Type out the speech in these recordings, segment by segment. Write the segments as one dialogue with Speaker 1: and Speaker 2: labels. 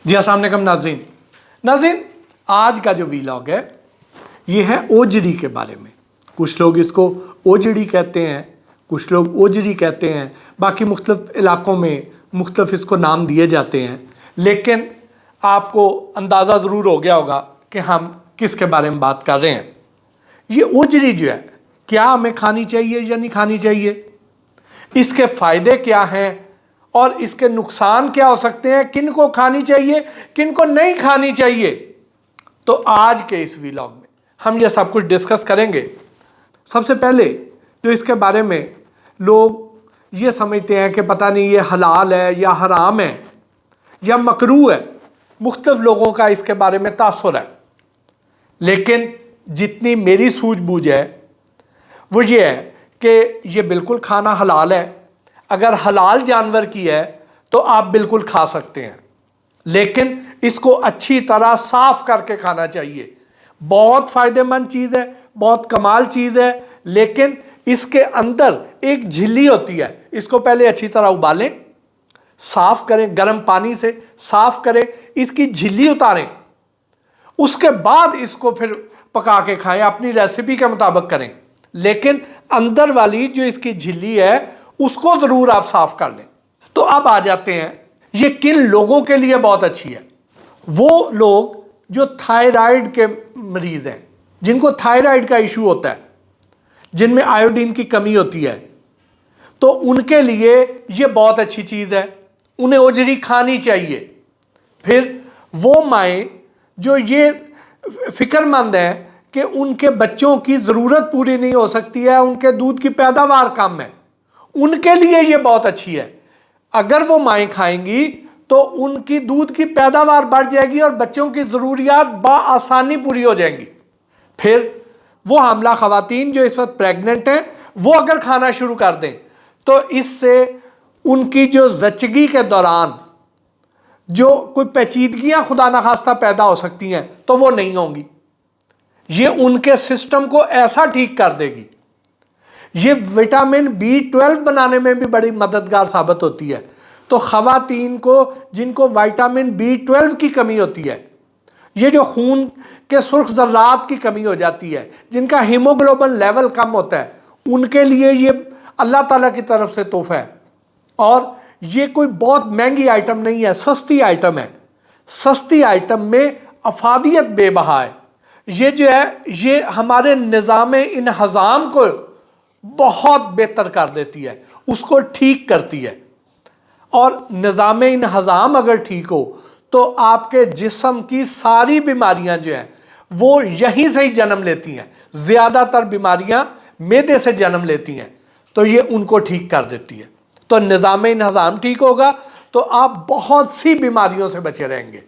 Speaker 1: جی السلام علیکم ناظرین آج کا جو ویلاگ ہے یہ ہے اوجڑی کے بارے میں۔ کچھ لوگ اس کو اوجڑی کہتے ہیں، کچھ لوگ اوجڑی کہتے ہیں، باقی مختلف علاقوں میں مختلف اس کو نام دیے جاتے ہیں، لیکن آپ کو اندازہ ضرور ہو گیا ہوگا کہ ہم کس کے بارے میں بات کر رہے ہیں۔ یہ اوجڑی جو ہے کیا ہمیں کھانی چاہیے یا نہیں کھانی چاہیے، اس کے فائدے کیا ہیں اور اس کے نقصان کیا ہو سکتے ہیں، کن کو کھانی چاہیے کن کو نہیں کھانی چاہیے، تو آج کے اس ویلاگ میں ہم یہ سب کچھ ڈسکس کریں گے۔ سب سے پہلے جو اس کے بارے میں لوگ یہ سمجھتے ہیں کہ پتہ نہیں یہ حلال ہے یا حرام ہے یا مکروہ ہے، مختلف لوگوں کا اس کے بارے میں تاثر ہے، لیکن جتنی میری سوجھ بوجھ ہے وہ یہ ہے کہ یہ بالکل کھانا حلال ہے۔ اگر حلال جانور کی ہے تو آپ بالکل کھا سکتے ہیں، لیکن اس کو اچھی طرح صاف کر کے کھانا چاہیے۔ بہت فائدہ مند چیز ہے، بہت کمال چیز ہے، لیکن اس کے اندر ایک جھلی ہوتی ہے، اس کو پہلے اچھی طرح ابالیں، صاف کریں، گرم پانی سے صاف کریں، اس کی جھلی اتاریں، اس کے بعد اس کو پھر پکا کے کھائیں، اپنی ریسیپی کے مطابق کریں، لیکن اندر والی جو اس کی جھلی ہے اس کو ضرور آپ صاف کر لیں۔ تو اب آ جاتے ہیں یہ کن لوگوں کے لیے بہت اچھی ہے۔ وہ لوگ جو تھائرائیڈ کے مریض ہیں، جن کو تھائرائیڈ کا ایشو ہوتا ہے، جن میں آیوڈین کی کمی ہوتی ہے، تو ان کے لیے یہ بہت اچھی چیز ہے، انہیں اوجڑی کھانی چاہیے۔ پھر وہ مائیں جو یہ فکر مند ہیں کہ ان کے بچوں کی ضرورت پوری نہیں ہو سکتی ہے، ان کے دودھ کی پیداوار کم ہے، ان کے لیے یہ بہت اچھی ہے۔ اگر وہ مائیں کھائیں گی تو ان کی دودھ کی پیداوار بڑھ جائے گی اور بچوں کی ضروریات بآسانی پوری ہو جائیں گی۔ پھر وہ حاملہ خواتین جو اس وقت پریگننٹ ہیں وہ اگر کھانا شروع کر دیں تو اس سے ان کی جو زچگی کے دوران جو کوئی پیچیدگیاں خدا نخواستہ پیدا ہو سکتی ہیں تو وہ نہیں ہوں گی۔ یہ ان کے سسٹم کو ایسا ٹھیک کر دے گی۔ یہ وٹامن B12 بنانے میں بھی بڑی مددگار ثابت ہوتی ہے۔ تو خواتین کو جن کو وٹامن B12 کی کمی ہوتی ہے، یہ جو خون کے سرخ ذرات کی کمی ہو جاتی ہے، جن کا ہیموگلوبن لیول کم ہوتا ہے، ان کے لیے یہ اللہ تعالیٰ کی طرف سے تحفہ ہے۔ اور یہ کوئی بہت مہنگی آئٹم نہیں ہے، سستی آئٹم ہے۔ سستی آئٹم میں افادیت بے بہا ہے۔ یہ جو ہے یہ ہمارے نظام انہضام کو بہت بہتر کر دیتی ہے، اس کو ٹھیک کرتی ہے۔ اور نظام انہضام اگر ٹھیک ہو تو آپ کے جسم کی ساری بیماریاں جو ہیں وہ یہیں سے ہی جنم لیتی ہیں۔ زیادہ تر بیماریاں معدے سے جنم لیتی ہیں، تو یہ ان کو ٹھیک کر دیتی ہے۔ تو نظام انہضام ٹھیک ہوگا تو آپ بہت سی بیماریوں سے بچے رہیں گے۔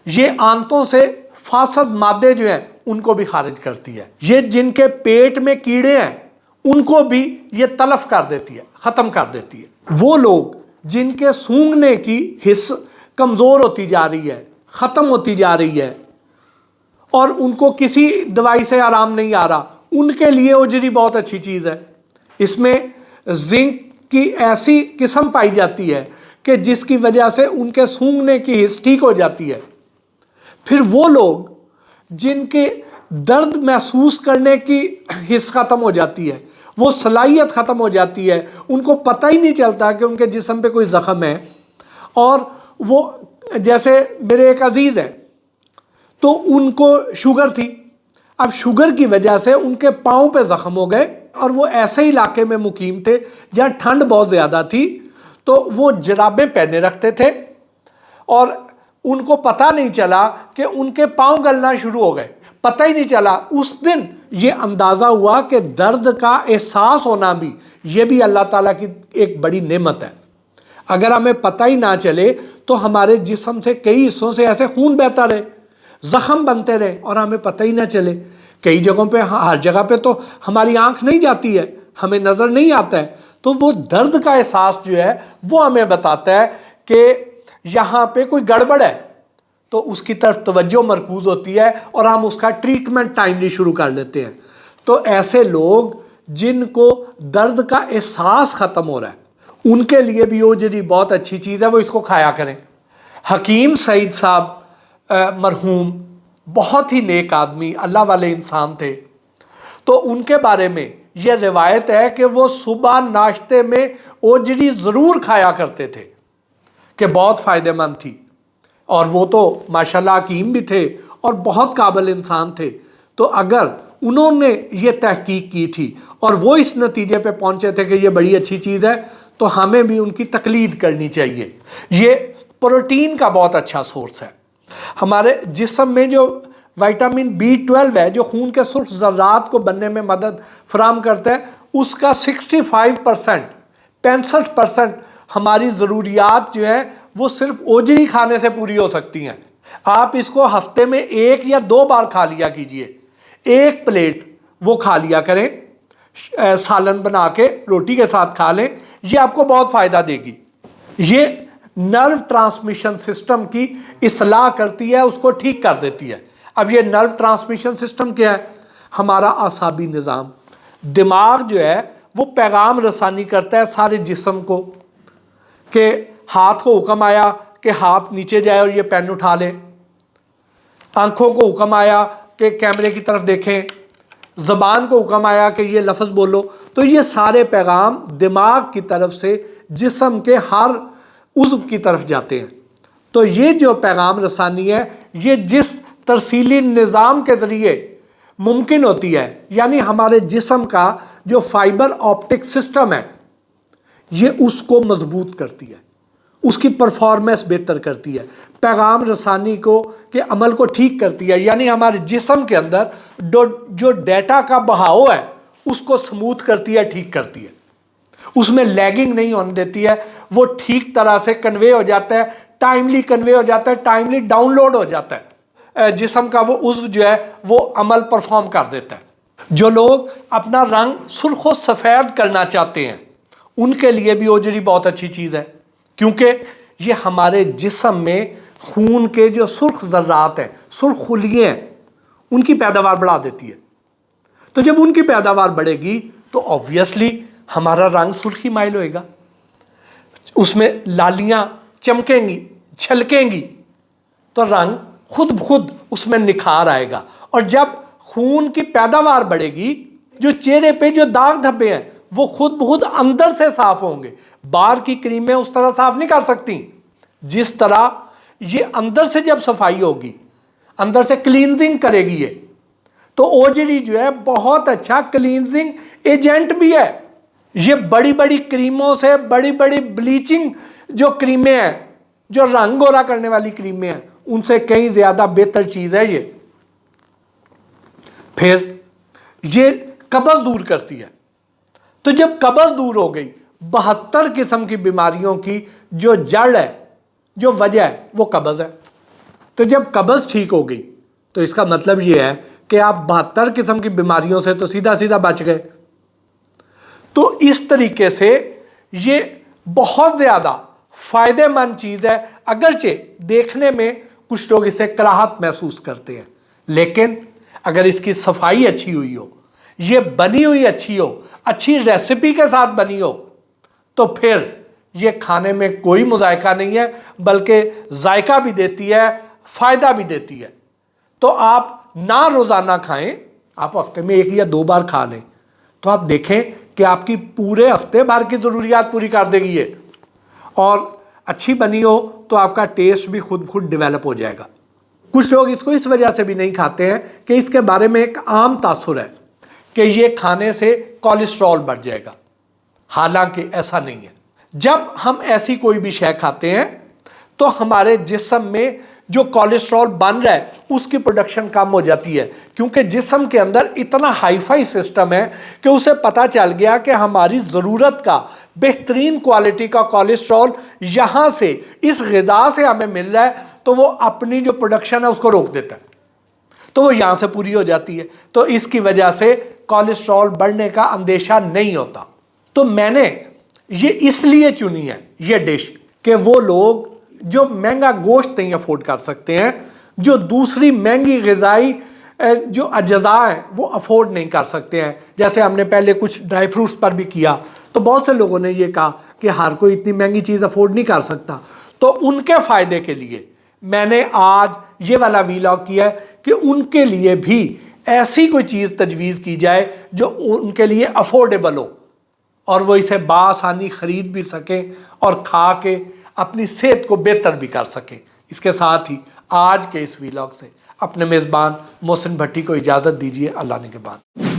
Speaker 1: یہ آنتوں سے فاسد مادے جو ہیں ان کو بھی خارج کرتی ہے۔ یہ جن کے پیٹ میں کیڑے ہیں ان کو بھی یہ تلف کر دیتی ہے، ختم کر دیتی ہے۔ وہ لوگ جن کے سونگھنے کی حس کمزور ہوتی جا رہی ہے، ختم ہوتی جا رہی ہے، اور ان کو کسی دوائی سے آرام نہیں آ رہا، ان کے لیے اوجڑی بہت اچھی چیز ہے۔ اس میں زنک کی ایسی قسم پائی جاتی ہے کہ جس کی وجہ سے ان کے سونگھنے کی حس ٹھیک ہو جاتی ہے۔ پھر وہ لوگ جن کے درد محسوس کرنے کی حس ختم ہو جاتی ہے، وہ صلاحیت ختم ہو جاتی ہے، ان کو پتہ ہی نہیں چلتا کہ ان کے جسم پہ کوئی زخم ہے، اور وہ جیسے میرے ایک عزیز ہیں تو ان کو شوگر تھی، اب شوگر کی وجہ سے ان کے پاؤں پہ زخم ہو گئے، اور وہ ایسے علاقے میں مقیم تھے جہاں ٹھنڈ بہت زیادہ تھی، تو وہ جرابیں پہنے رکھتے تھے اور ان کو پتہ نہیں چلا کہ ان کے پاؤں گلنا شروع ہو گئے، پتہ ہی نہیں چلا۔ اس دن یہ اندازہ ہوا کہ درد کا احساس ہونا بھی یہ بھی اللہ تعالیٰ کی ایک بڑی نعمت ہے۔ اگر ہمیں پتہ ہی نہ چلے تو ہمارے جسم سے کئی حصوں سے ایسے خون بہتا رہے، زخم بنتے رہے اور ہمیں پتہ ہی نہ چلے۔ کئی جگہوں پہ، ہر جگہ پہ تو ہماری آنکھ نہیں جاتی ہے، ہمیں نظر نہیں آتا ہے، تو وہ درد کا احساس جو ہے وہ ہمیں بتاتا ہے کہ یہاں پہ کوئی گڑبڑ ہے، تو اس کی طرف توجہ مرکوز ہوتی ہے اور ہم اس کا ٹریٹمنٹ ٹائملی شروع کر لیتے ہیں۔ تو ایسے لوگ جن کو درد کا احساس ختم ہو رہا ہے ان کے لیے بھی اوجڑی بہت اچھی چیز ہے، وہ اس کو کھایا کریں۔ حکیم سعید صاحب مرحوم بہت ہی نیک آدمی، اللہ والے انسان تھے، تو ان کے بارے میں یہ روایت ہے کہ وہ صبح ناشتے میں اوجڑی ضرور کھایا کرتے تھے کہ بہت فائدہ مند تھی، اور وہ تو ماشاءاللہ حکیم بھی تھے اور بہت قابل انسان تھے۔ تو اگر انہوں نے یہ تحقیق کی تھی اور وہ اس نتیجے پہ پہنچے تھے کہ یہ بڑی اچھی چیز ہے، تو ہمیں بھی ان کی تقلید کرنی چاہیے۔ یہ پروٹین کا بہت اچھا سورس ہے۔ ہمارے جسم میں جو وائٹامن B12 ہے، جو خون کے سرخ ذرات کو بننے میں مدد فراہم کرتا ہے، اس کا 65% ہماری ضروریات جو ہے وہ صرف اوجڑی کھانے سے پوری ہو سکتی ہیں۔ آپ اس کو ہفتے میں 1 یا 2 بار کھا لیا کیجئے، 1 پلیٹ وہ کھا لیا کریں، سالن بنا کے روٹی کے ساتھ کھا لیں، یہ آپ کو بہت فائدہ دے گی۔ یہ نرو ٹرانسمیشن سسٹم کی اصلاح کرتی ہے، اس کو ٹھیک کر دیتی ہے۔ اب یہ نرو ٹرانسمیشن سسٹم کیا ہے؟ ہمارا اعصابی نظام، دماغ جو ہے وہ پیغام رسانی کرتا ہے سارے جسم کو، کہ ہاتھ کو حکم آیا کہ ہاتھ نیچے جائے اور یہ پین اٹھا لے، آنکھوں کو حکم آیا کہ کیمرے کی طرف دیکھیں، زبان کو حکم آیا کہ یہ لفظ بولو۔ تو یہ سارے پیغام دماغ کی طرف سے جسم کے ہر عضو کی طرف جاتے ہیں۔ تو یہ جو پیغام رسانی ہے، یہ جس ترسیلی نظام کے ذریعے ممکن ہوتی ہے، یعنی ہمارے جسم کا جو فائبر آپٹک سسٹم ہے، یہ اس کو مضبوط کرتی ہے، اس کی پرفارمنس بہتر کرتی ہے، پیغام رسانی کو کے عمل کو ٹھیک کرتی ہے، یعنی ہمارے جسم کے اندر جو ڈیٹا کا بہاؤ ہے اس کو سموتھ کرتی ہے، ٹھیک کرتی ہے، اس میں لیگنگ نہیں ہونے دیتی ہے، وہ ٹھیک طرح سے کنوے ہو جاتا ہے، ٹائملی کنوے ہو جاتا ہے، ٹائملی ڈاؤن لوڈ ہو جاتا ہے، جسم کا وہ عضو جو ہے وہ عمل پرفارم کر دیتا ہے۔ جو لوگ اپنا رنگ سرخ و سفید کرنا چاہتے ہیں، ان کے لیے بھی اوجڑی بہت اچھی چیز ہے، کیونکہ یہ ہمارے جسم میں خون کے جو سرخ ذرات ہیں، سرخ خلیے ہیں، ان کی پیداوار بڑھا دیتی ہے۔ تو جب ان کی پیداوار بڑھے گی تو آبویسلی ہمارا رنگ سرخی مائل ہوئے گا، اس میں لالیاں چمکیں گی، چھلکیں گی، تو رنگ خود بخود اس میں نکھار آئے گا۔ اور جب خون کی پیداوار بڑھے گی، جو چہرے پہ جو داغ دھبے ہیں وہ خود بخود اندر سے صاف ہوں گے۔ باہر کی کریمیں اس طرح صاف نہیں کر سکتی جس طرح یہ اندر سے جب صفائی ہوگی، اندر سے کلینزنگ کرے گی یہ، تو اوجڑی جو ہے بہت اچھا کلینزنگ ایجنٹ بھی ہے۔ یہ بڑی بڑی کریموں سے، بڑی بڑی بلیچنگ جو کریمیں ہیں، جو رنگ گورا کرنے والی کریمیں ہیں، ان سے کہیں زیادہ بہتر چیز ہے یہ۔ پھر یہ قبض دور کرتی ہے۔ تو جب قبض دور ہو گئی، 72 قسم کی بیماریوں کی جو جڑ ہے، جو وجہ ہے، وہ قبض ہے۔ تو جب قبض ٹھیک ہو گئی تو اس کا مطلب یہ ہے کہ آپ 72 قسم کی بیماریوں سے تو سیدھا سیدھا بچ گئے۔ تو اس طریقے سے یہ بہت زیادہ فائدہ مند چیز ہے، اگرچہ دیکھنے میں کچھ لوگ اسے کراہت محسوس کرتے ہیں، لیکن اگر اس کی صفائی اچھی ہوئی ہو، یہ بنی ہوئی اچھی ہو، اچھی ریسیپی کے ساتھ بنی ہو، تو پھر یہ کھانے میں کوئی مذائقہ نہیں ہے، بلکہ ذائقہ بھی دیتی ہے، فائدہ بھی دیتی ہے۔ تو آپ نہ روزانہ کھائیں، آپ ہفتے میں 1 یا 2 بار کھا لیں، تو آپ دیکھیں کہ آپ کی پورے ہفتے بھر کی ضروریات پوری کر دے گی یہ، اور اچھی بنی ہو تو آپ کا ٹیسٹ بھی خود خود ڈیولپ ہو جائے گا۔ کچھ لوگ اس کو اس وجہ سے بھی نہیں کھاتے ہیں کہ اس کے بارے میں ایک عام تاثر ہے کہ یہ کھانے سے کولیسٹرول بڑھ جائے گا، حالانکہ ایسا نہیں ہے۔ جب ہم ایسی کوئی بھی شے کھاتے ہیں تو ہمارے جسم میں جو کولیسٹرول بن رہا ہے اس کی پروڈکشن کم ہو جاتی ہے، کیونکہ جسم کے اندر اتنا ہائی فائی سسٹم ہے کہ اسے پتہ چل گیا کہ ہماری ضرورت کا بہترین کوالٹی کا کولیسٹرول یہاں سے اس غذا سے ہمیں مل رہا ہے، تو وہ اپنی جو پروڈکشن ہے اس کو روک دیتا ہے، تو وہ یہاں سے پوری ہو جاتی ہے۔ تو اس کی وجہ سے کولیسٹرول بڑھنے کا اندیشہ نہیں ہوتا۔ تو میں نے یہ اس لیے چنی ہے یہ ڈش کہ وہ لوگ جو مہنگا گوشت نہیں افورڈ کر سکتے ہیں، جو دوسری مہنگی غذائی جو اجزاء ہیں وہ افورڈ نہیں کر سکتے ہیں، جیسے ہم نے پہلے کچھ ڈرائی فروٹس پر بھی کیا، تو بہت سے لوگوں نے یہ کہا کہ ہر کوئی اتنی مہنگی چیز افورڈ نہیں کر سکتا، تو ان کے فائدے کے لیے میں نے آج یہ والا ویلاگ کیا ہے کہ ان کے لیے بھی ایسی کوئی چیز تجویز کی جائے جو ان کے لیے افورڈیبل ہو اور وہ اسے بآسانی خرید بھی سکیں اور کھا کے اپنی صحت کو بہتر بھی کر سکیں۔ اس کے ساتھ ہی آج کے اس ویلاگ سے اپنے میزبان محسن بھٹی کو اجازت دیجیے۔ اللہ نے کے بعد۔